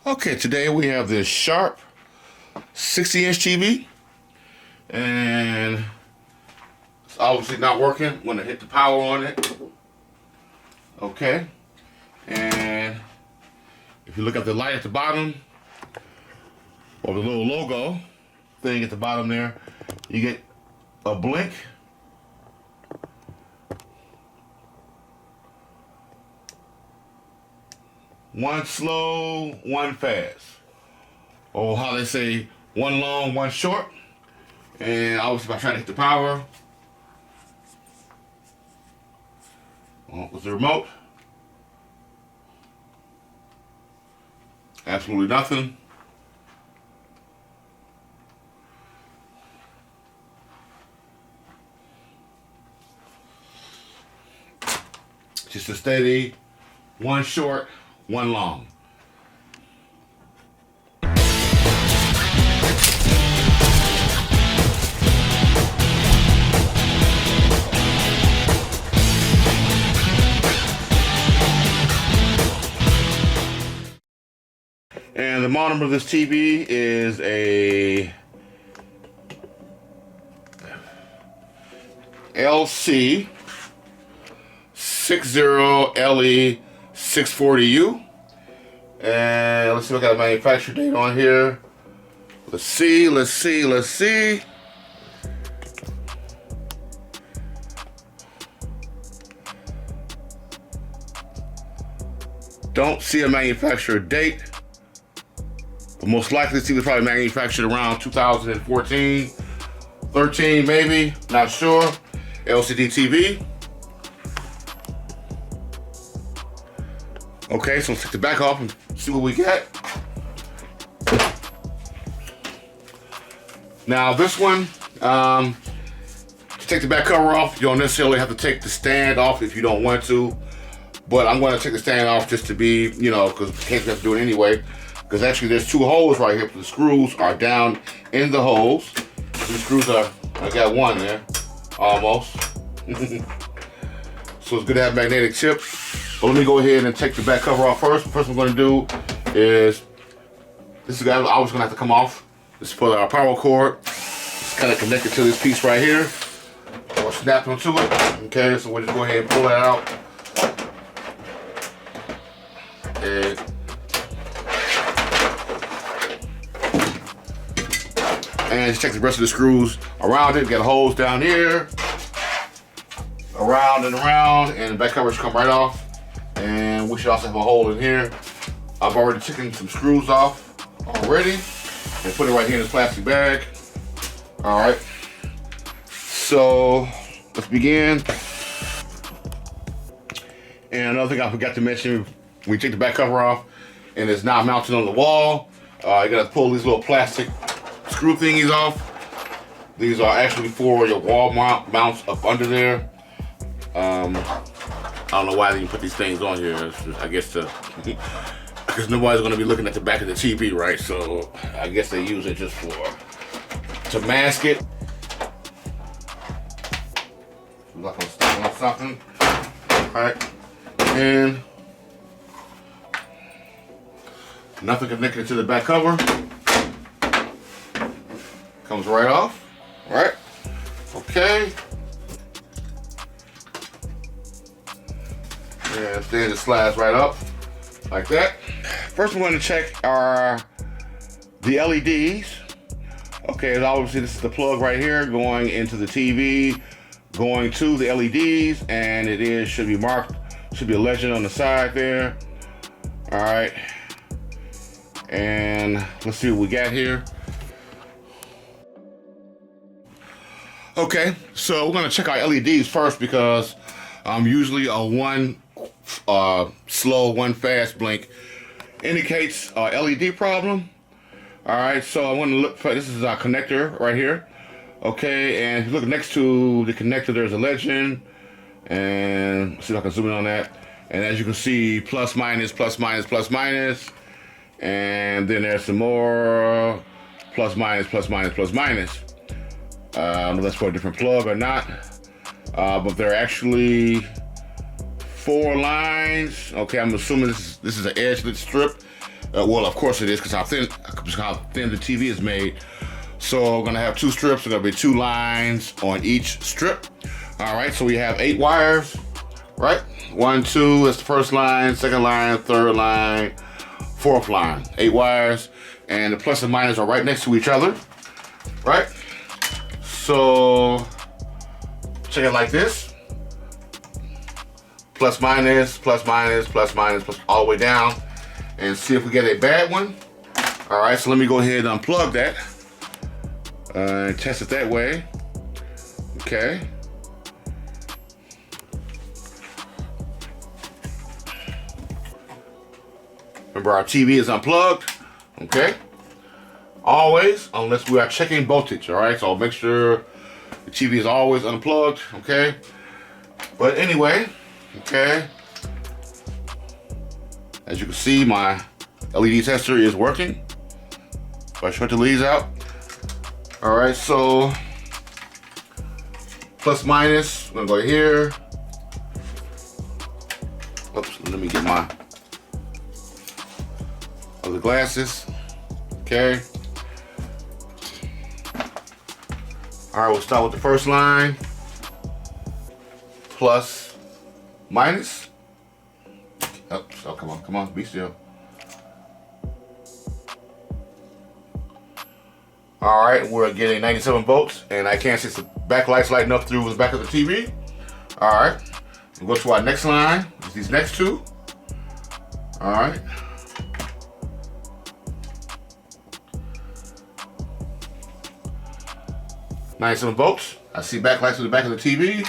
Okay, today we have this Sharp 60-inch TV, and it's obviously not working. I'm gonna hit the power on it. Okay, and if you look at the light at the bottom, or the little logo thing at the bottom there, you get a blink. One slow, one fast. Or how they say, one long, one short. And obviously if I try to hit the power with the remote, absolutely nothing. Just a steady, one short, one long. And the model number of this TV is a LC 60LE640U. And let's see if I got a manufacturer date on here. Let's see. Don't see a manufacturer date. But most likely this TV was probably manufactured around 2014, 13 maybe, not sure. LCD TV. Okay, so let's take the back off and see what we get. Now this one, to take the back cover off, you don't necessarily have to take the stand off if you don't want to. But I'm going to take the stand off just to be, you know, because in case we have to do it anyway. Because actually there's two holes right here, but the screws are down in the holes. These screws are, I got one there, almost. So it's good to have magnetic tips. But let me go ahead and take the back cover off first. The first thing I'm going to do is, this is always going to have to come off. This is for our power cord. It's kind of connected to this piece right here, or snapped onto it. Okay, so we'll just go ahead and pull that out. And just check the rest of the screws around it. Got holes down here, around and around, and the back cover should come right off. And we should also have a hole in here. I've already taken some screws off already and put it right here in this plastic bag. All right, so let's begin. And another thing I forgot to mention, when you take the back cover off and it's not mounted on the wall, you gotta pull these little plastic screw thingies off. These are actually for your wall mounts up under there. I don't know why they even put these things on here. It's just, I guess because nobody's gonna be looking at the back of the TV, right? So I guess they use it just to mask it. Like I'm stuck on something. All right, and nothing connected to the back cover. Comes right off. All right. Okay. And then it slides right up like that. First, we're going to check the LEDs. Okay, obviously this is the plug right here going into the TV, going to the LEDs, and it should be marked. Should be a legend on the side there. All right. And let's see what we got here. Okay, so we're gonna check our LEDs first because usually a one slow, one fast blink indicates a LED problem. All right, so I want to look for, this is our connector right here. Okay, and if you look next to the connector, there's a legend, and let's see if I can zoom in on that. And as you can see, plus, minus, plus, minus, plus, minus, and then there's some more plus, minus, plus, minus, plus, minus. I don't know if that's for a different plug or not, but they're actually 4 lines. Okay, I'm assuming this is an edge lit strip. Well, of course it is, because how thin the TV is made. So we're gonna have 2 strips. There's gonna be 2 lines on each strip. All right, so we have 8 wires, right? 1, 2 is the first line, second line, third line, fourth line. 8 wires, and the plus and minus are right next to each other, right? So check it like this. Plus minus, plus minus, plus minus, plus all the way down, and see if we get a bad one. All right, so let me go ahead and unplug that and test it that way. Okay. Remember, our TV is unplugged, okay? Always, unless we are checking voltage, all right? So I'll make sure the TV is always unplugged, okay? But anyway, okay. As you can see, my LED tester is working. If I short the leads out. All right, so plus minus, I'm gonna go here. Oops, let me get my other glasses. Okay. All right, we'll start with the first line. Plus, minus. Oops, oh, come on, be still. All right, we're getting 97 volts, and I can't see the backlights lighting up through the back of the TV. All right, we'll go to our next line. It's these next 2. All right. Nice 7 volts. I see backlights to the back of the TV.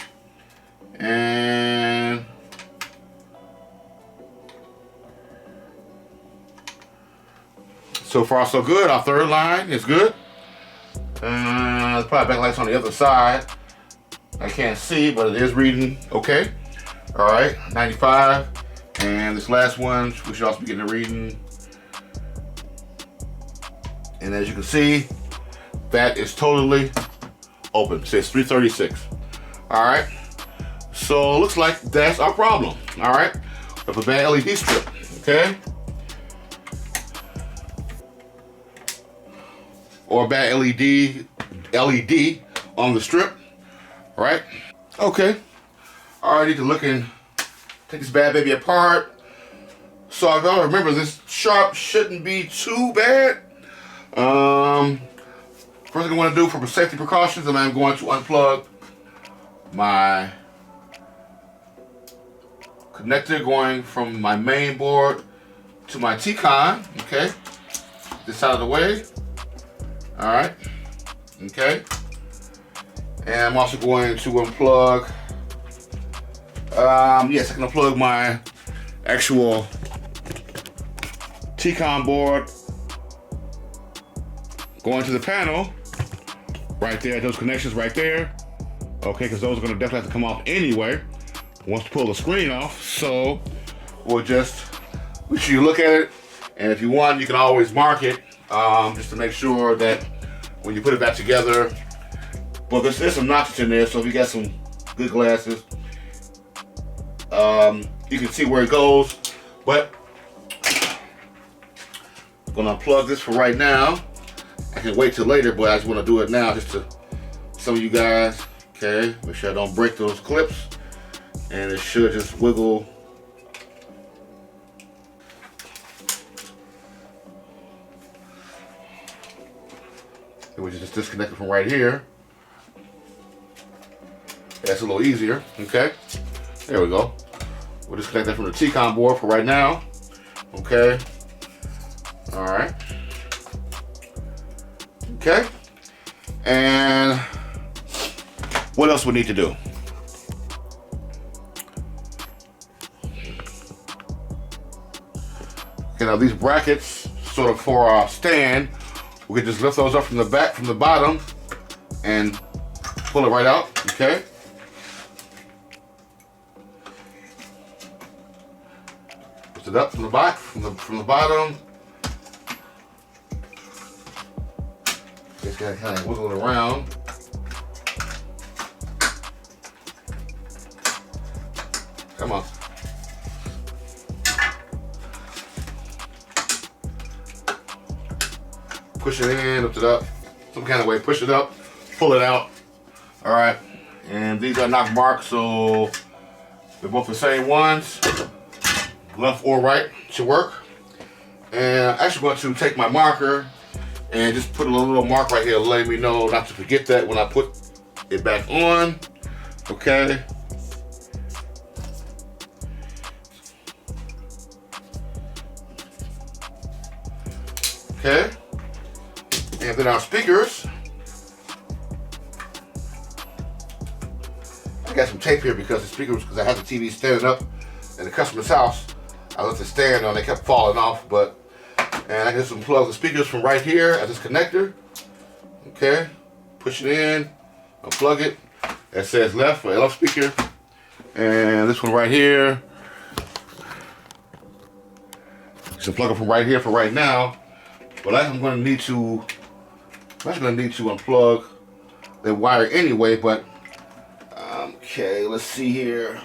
And so far so good. Our third line is good. There's probably backlights on the other side. I can't see, but it is reading okay. All right, 95. And this last one, we should also be getting a reading. And as you can see, that is totally open. It says 336. All right. So it looks like that's our problem. All right. We have a bad LED strip. Okay. Or a bad LED on the strip. All right. Okay. All right. I need to look and take this bad baby apart. So I gotta remember, this sharp shouldn't be too bad. First thing I want to do for safety precautions, I'm going to unplug my connector going from my main board to my T-Con. Okay, this out of the way. All right. Okay, and I'm also going to unplug. Yes, I can unplug my actual T-Con board going to the panel right there. Those connections right there. Okay, because those are going to definitely have to come off anyway once you pull the screen off. So we'll just make sure you look at it, and if you want, you can always mark it just to make sure that when you put it back together. But there's some notches in there, so if you got some good glasses, you can see where it goes. But I'm gonna unplug this for right now. I can wait till later, but I just want to do it now just to some of you guys. Okay, make sure I don't break those clips, and it should just wiggle. It was just disconnected from right here. That's a little easier. Okay, there we go. We'll disconnect that from the T-Con board for right now. Okay. All right. Okay. And what else we need to do? Okay, now these brackets, sort of for our stand, we can just lift those up from the back, from the bottom, and pull it right out. Okay. Lift it up from the back, from the bottom. Just gotta kind of wiggle it around. Come on. push it in, lift it up, some kind of way. Push it up, pull it out. All right, and these are not marked, so they're both the same ones. Left or right should work. And I'm actually going to take my marker and just put a little mark right here, letting me know not to forget that when I put it back on. Okay. Okay. And then our speakers. I got some tape here because the speakers, because I had the TV standing up in the customer's house. I left it stand on, they kept falling off, and I just unplug the speakers from right here at this connector. Okay. Push it in, unplug it. That says left for left speaker. And this one right here. Just unplug it from right here for right now. But I'm going to need to unplug the wire anyway, but okay, let's see here.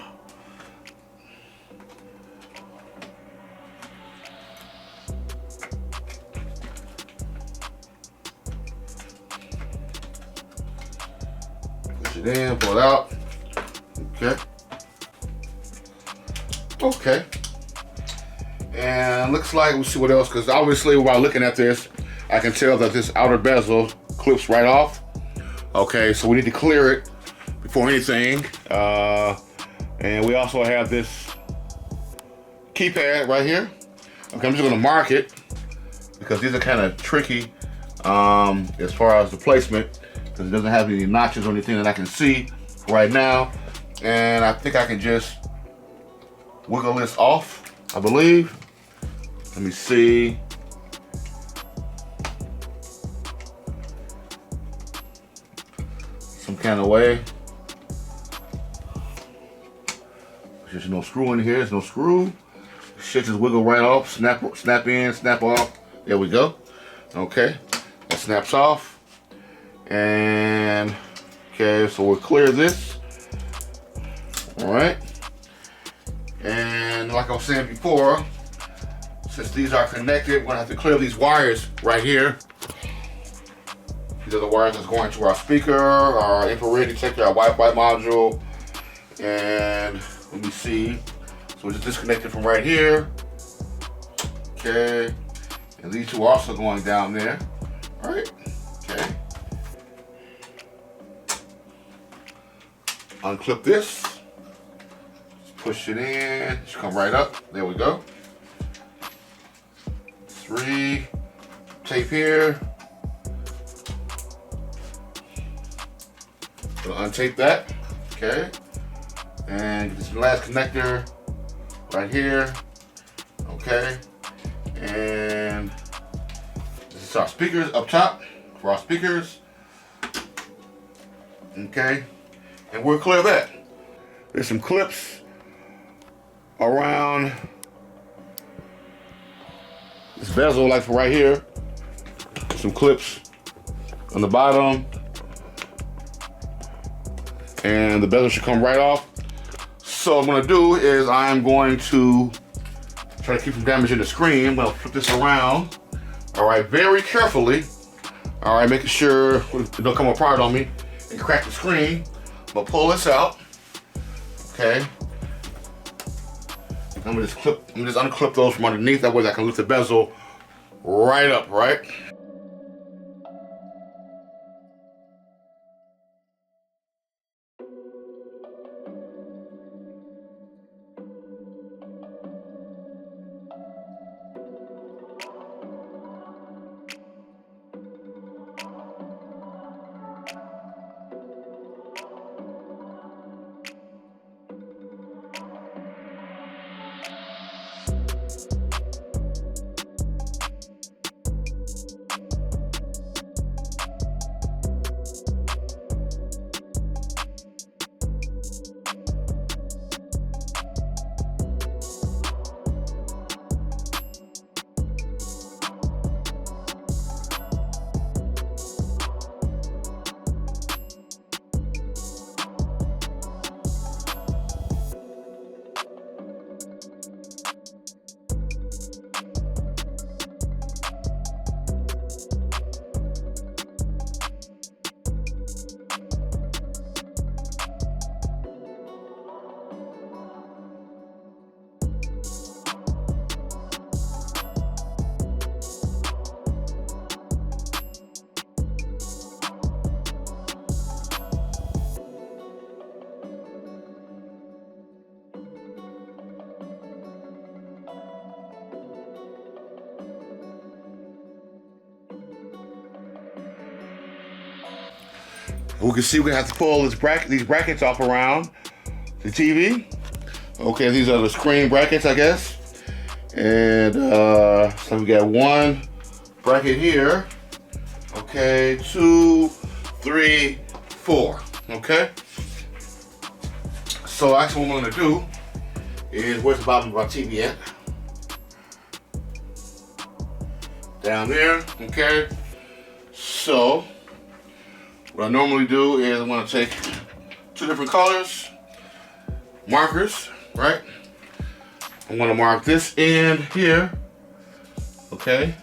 Push it in, pull it out. Okay. Okay. And looks like, we'll see what else, because obviously while looking at this, I can tell that this outer bezel clips right off. Okay, so we need to clear it before anything. And we also have this keypad right here. Okay, I'm just gonna mark it because these are kind of tricky as far as the placement, because it doesn't have any notches or anything that I can see right now. And I think I can just wiggle this off, I believe. Let me see. Some kind of way. There's no screw in here. There's no screw. Shit just wiggle right off. Snap in, snap off. There we go. Okay. That snaps off. And okay, so we'll clear this. All right. And like I was saying before, since these are connected, we're gonna have to clear these wires right here. These are the wires that's going to our speaker, our infrared detector, our Wi-Fi module, and let me see. So we just disconnected from right here. Okay, and these two are also going down there. All right. Okay. Unclip this. Just push it in. Just come right up. There we go. 3 tape here. Gonna untape that. Okay. And this last connector right here. Okay. And this is our speakers up top for our speakers. Okay. And we'll clear that. There's some clips around this bezel, like for right here. Some clips on the bottom. And the bezel should come right off. So what I'm gonna do is I'm going to try to keep from damaging the screen. I'm gonna flip this around. All right, very carefully. All right, making sure it don't come apart on me and crack the screen. I'm gonna pull this out. Okay. I'm gonna just unclip those from underneath. That way I can lift the bezel right up, right? We can see we're gonna have to pull these brackets off around the TV. Okay, these are the screen brackets, I guess. And so we got one bracket here. Okay, 2, 3, 4. Okay. So actually what I'm gonna do is, where's the bottom of our TV at? Down there, okay? So, what I normally do is I'm gonna take 2 different colors, markers, right? I'm gonna mark this end here, okay?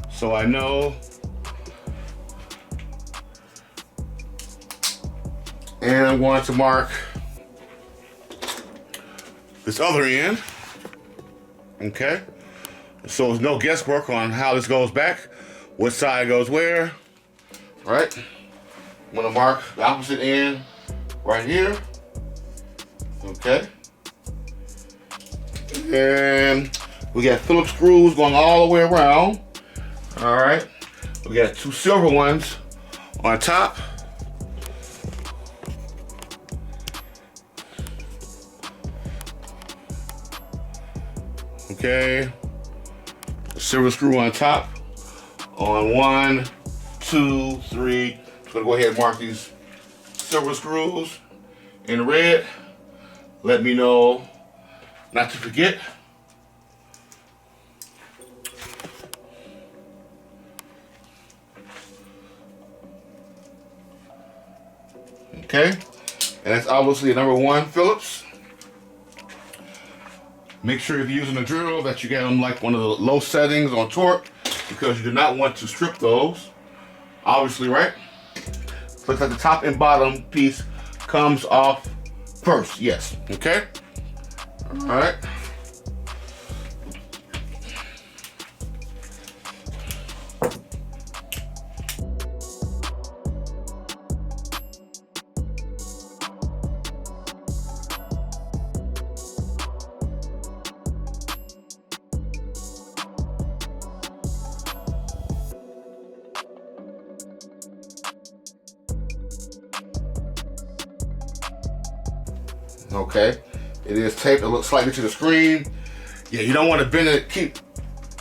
So I know. And I'm going to mark this other end, okay? So there's no guesswork on how this goes back, what side goes where, right? I'm gonna mark the opposite end right here, okay? And we got Phillips screws going all the way around, all right? We got 2 silver ones on top. Okay, silver screw on top on 1, 2, 3. I'm gonna go ahead and mark these silver screws in red. Let me know not to forget. Okay, and that's obviously a number 1 Phillips. Make sure if you're using a drill that you get them like one of the low settings on torque, because you do not want to strip those. Obviously, right? Looks like the top and bottom piece comes off first. Yes. Okay. All right. Okay, it is taped. It looks slightly to the screen. Yeah, you don't want to bend it, keep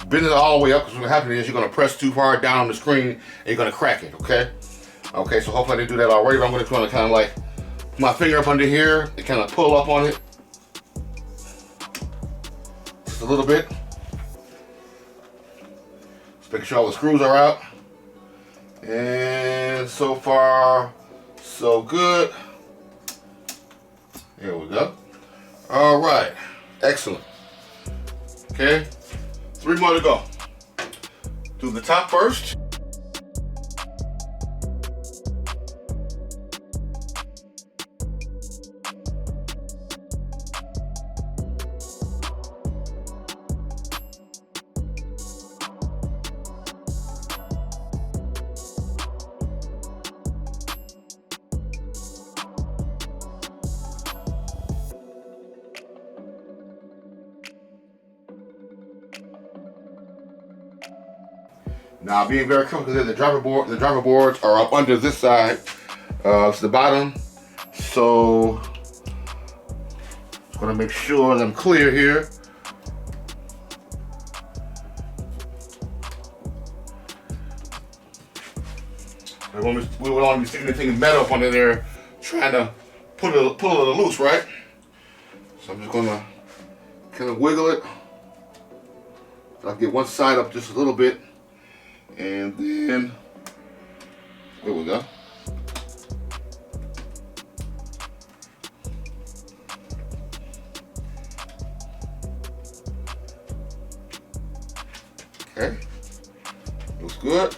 bending it all the way up, because what's happening is you're going to press too hard down on the screen and you're going to crack it, okay? Okay, so hopefully I didn't do that already, but I'm going to kind of like put my finger up under here and kind of pull up on it. Just a little bit. Just making sure all the screws are out. And so far, so good. Here we go. All right, excellent. Okay, 3 more to go. Do the top first. Now, being very careful, because the driver boards are up under this side, to the bottom. So, I'm gonna make sure that I'm clear here. We don't want to be sticking anything metal up under there, trying to pull it loose, right? So I'm just gonna kind of wiggle it. So I get one side up just a little bit. And then, there we go. Okay, looks good.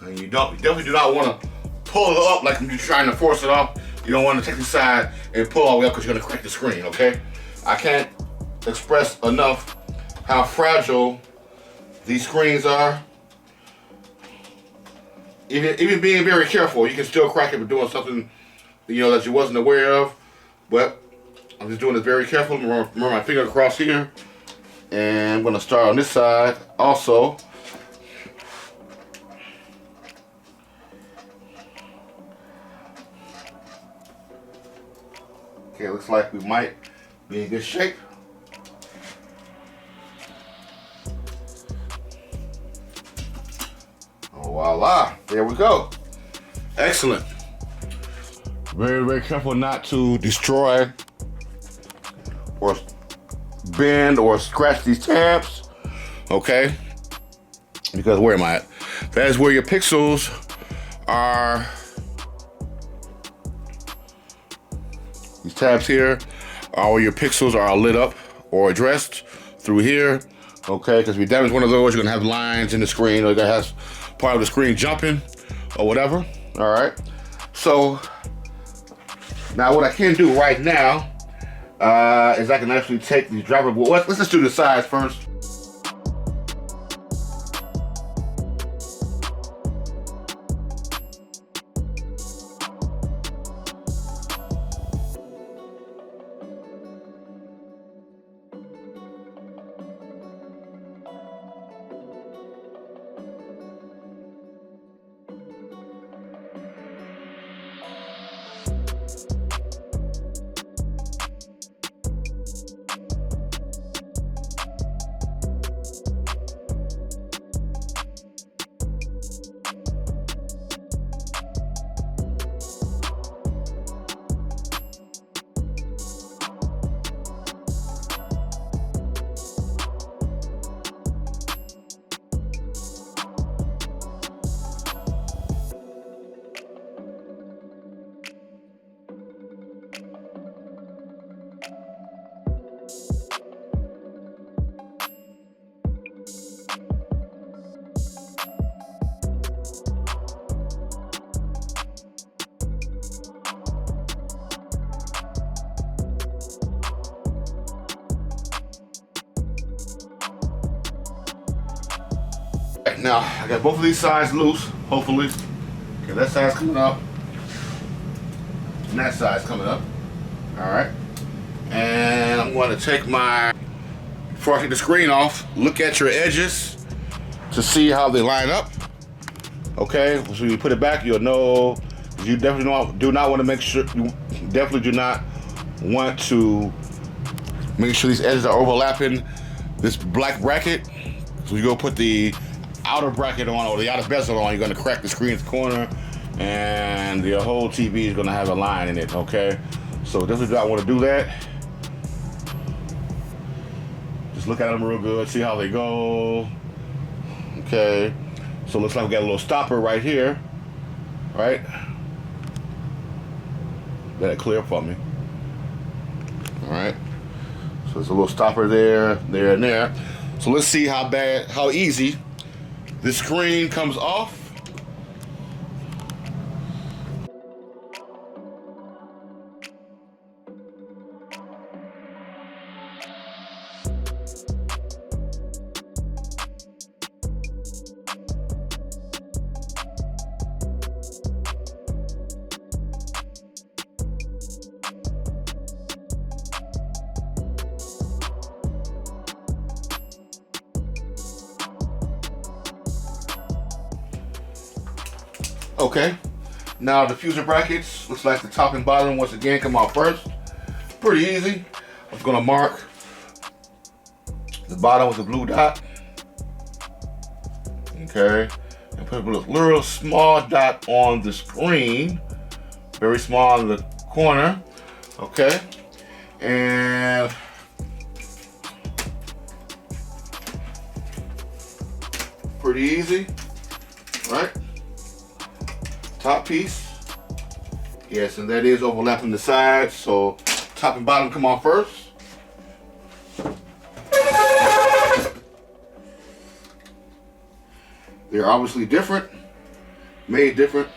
And you definitely do not want to pull it up like you're trying to force it off. You don't want to take the side and pull all the way up, because you're going to crack the screen, okay? I can't express enough how fragile these screens are. Even being very careful, you can still crack it for doing something, that you wasn't aware of. But I'm just doing this very carefully. Run my finger across here. And I'm going to start on this side also. Okay, looks like we might be in good shape. Oh, voila, there we go. Excellent. Very, very careful not to destroy or bend or scratch these tabs, okay? Because where am I at? That is where your pixels are. These tabs here are where your pixels are lit up or addressed through here, okay? Because if you damage one of those, you're gonna have lines in the screen, or you're gonna have part of the screen jumping or whatever, all right? So now what I can do right now is I can actually take these driver board. Let's just do the sides first. Now, I got both of these sides loose, hopefully. Okay, that side's coming up. And that side's coming up. Alright. And I'm going to take before I take the screen off, look at your edges to see how they line up. Okay, so you put it back, you'll know. You definitely do not want to make sure, you definitely do not want to make sure these edges are overlapping this black bracket. So you go put the outer bracket on, or the outer bezel on, you're gonna crack the screen's corner, and the whole TV is gonna have a line in it, okay? So definitely do not want to do that. Just look at them real good, see how they go. Okay, so it looks like we got a little stopper right here, right? Let it clear for me. All right, so there's a little stopper there, there, and there. So let's see how easy the screen comes off. Okay, now the fuser brackets, looks like the top and bottom once again come out first. Pretty easy. I'm just gonna mark the bottom with the blue dot. Okay, and put a little small dot on the screen, very small in the corner. Okay, and pretty easy, right? Top piece, yes, and that is overlapping the sides, so top and bottom come off first. They're obviously different, made different.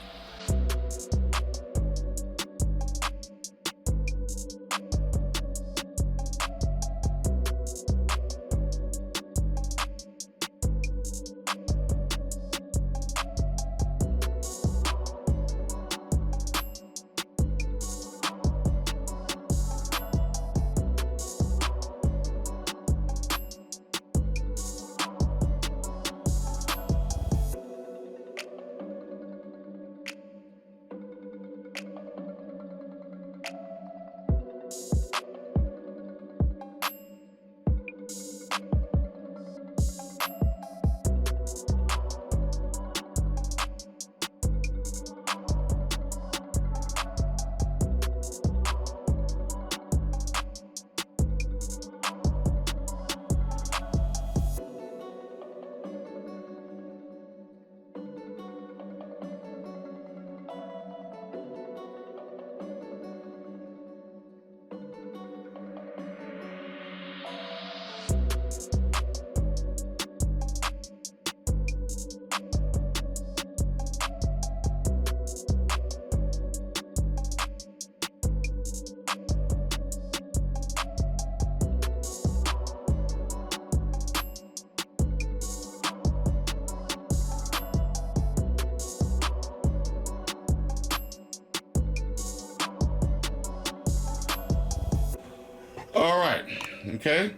okay?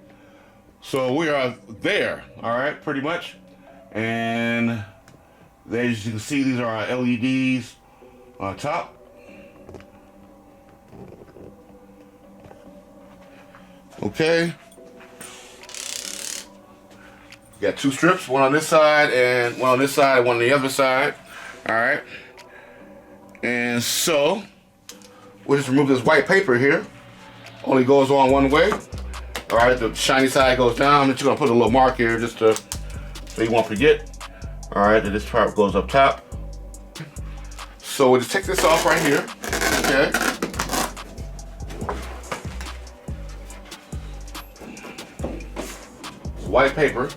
So we are there, all right, pretty much. And there, as you can see, these are our LEDs on top. Okay. Got two strips, one on this side and one on this side, one on the other side. All right. And so we'll just remove this white paper here. Only goes on one way. All right, the shiny side goes down. Then you're gonna put a little mark here just to so you won't forget. All right, and this part goes up top. So we'll just take this off right here. Okay. It's white paper.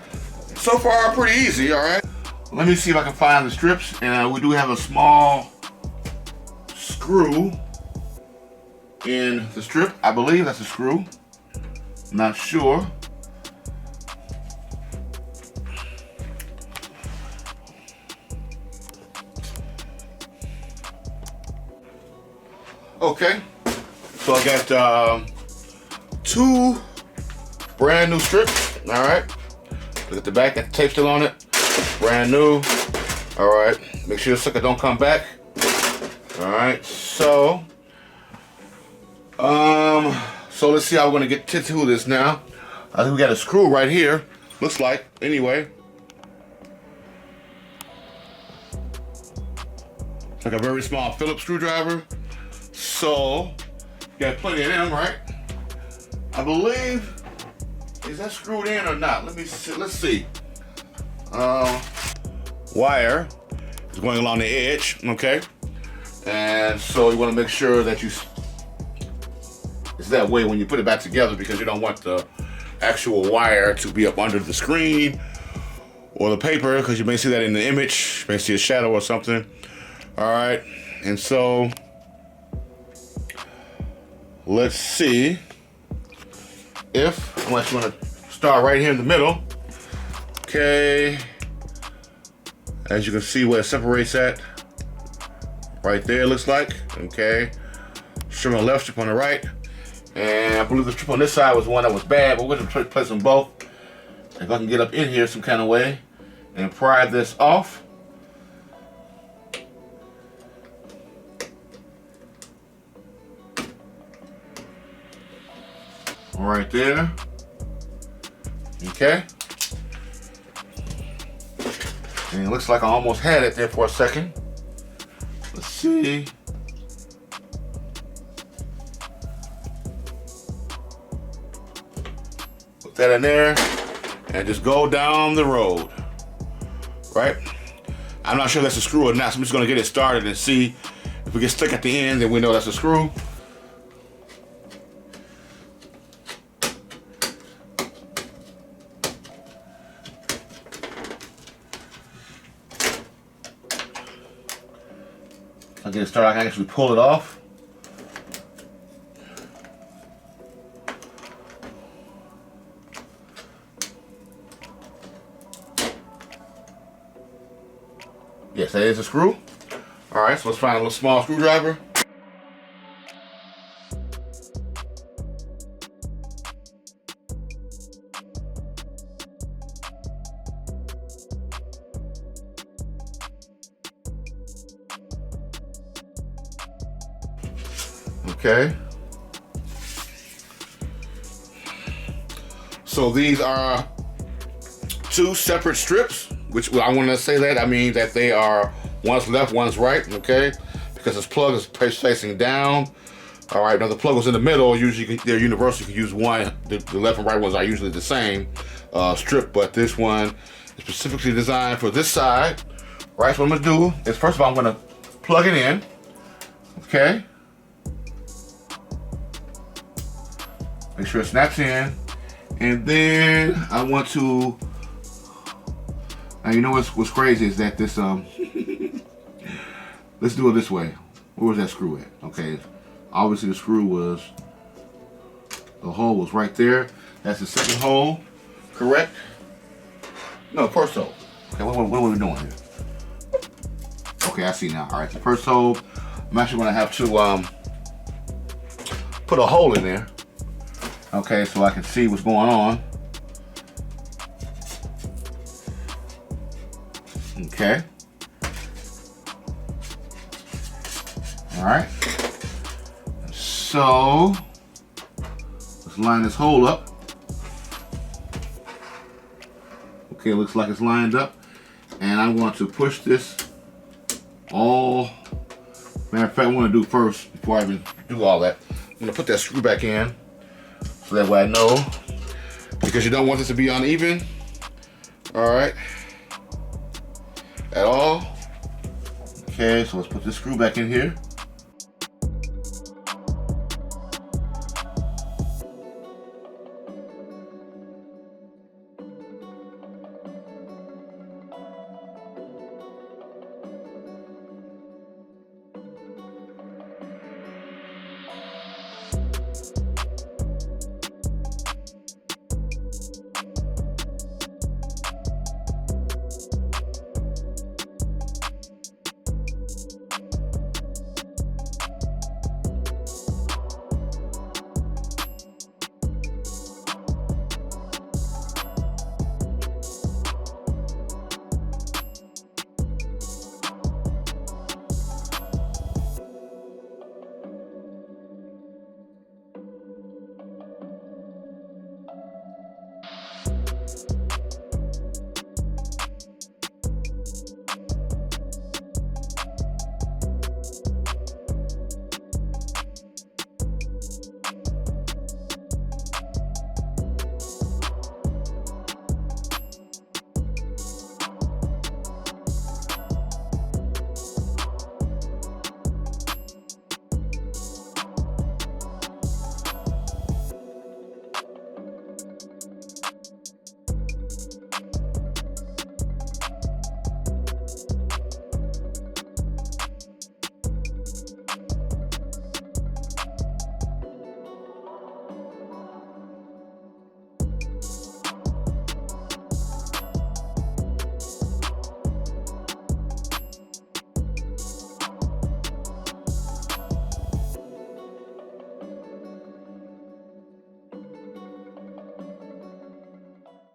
So far, pretty easy. All right. Let me see if I can find the strips. And we do have a small screw in the strip. I believe that's a screw. Not sure. Okay, so I got two brand new strips. All right, look at the back, got the tape still on it, brand new. All right, make sure the sucker don't come back. All right, so let's see how we're gonna get to this now. I think we got a screw right here. Looks like, anyway. It's like a very small Phillips screwdriver. So, got plenty of them, right? I believe, is that screwed in or not? Let me see, let's see. Wire is going along the edge, okay? And so you wanna make sure that it's that way when you put it back together, because you don't want the actual wire to be up under the screen or the paper, because you may see that in the image, you may see a shadow or something. All right, and so let's see if, unless you want to start right here in the middle. Okay, as you can see where it separates at, right there, looks like. Okay, strip on the left, strip on the right. And I believe the strip on this side was the one that was bad, but we're going to place them both. If I can get up in here some kind of way and pry this off. Right there. Okay. And it looks like I almost had it there for a second. Let's see. Put that in there and just go down the road. Right? I'm not sure if that's a screw or not, so I'm just gonna get it started and see if we get stuck at the end, then we know that's a screw. I'll get it started, I can actually pull it off. Yes, that is a screw. All right, so let's find a little small screwdriver. Okay. So these are two separate strips, which I want to say that, I mean that they are, one's left, one's right, okay? Because this plug is facing down. All right, now the plug was in the middle, usually they're universal, you can use one. The left and right ones are usually the same strip, but this one is specifically designed for this side. Right, so what I'm gonna do is, first of all, I'm gonna plug it in, okay? Make sure it snaps in. And then I want to, now you know what's crazy is that this, let's do it this way. Where was that screw at? Okay, obviously the screw was, the hole was right there. That's the second hole, correct? No, first hole. Okay, what are we doing here? Okay, I see now. All right, the first hole, I'm actually gonna have to put a hole in there. Okay, so I can see what's going on. Okay. All right. So let's line this hole up. Okay, looks like it's lined up. And I'm going to push this all. Matter of fact, I want to do first, before I even do all that, I'm going to put that screw back in so that way I know, because you don't want this to be uneven. All right. At all. Okay, so let's put this screw back in here.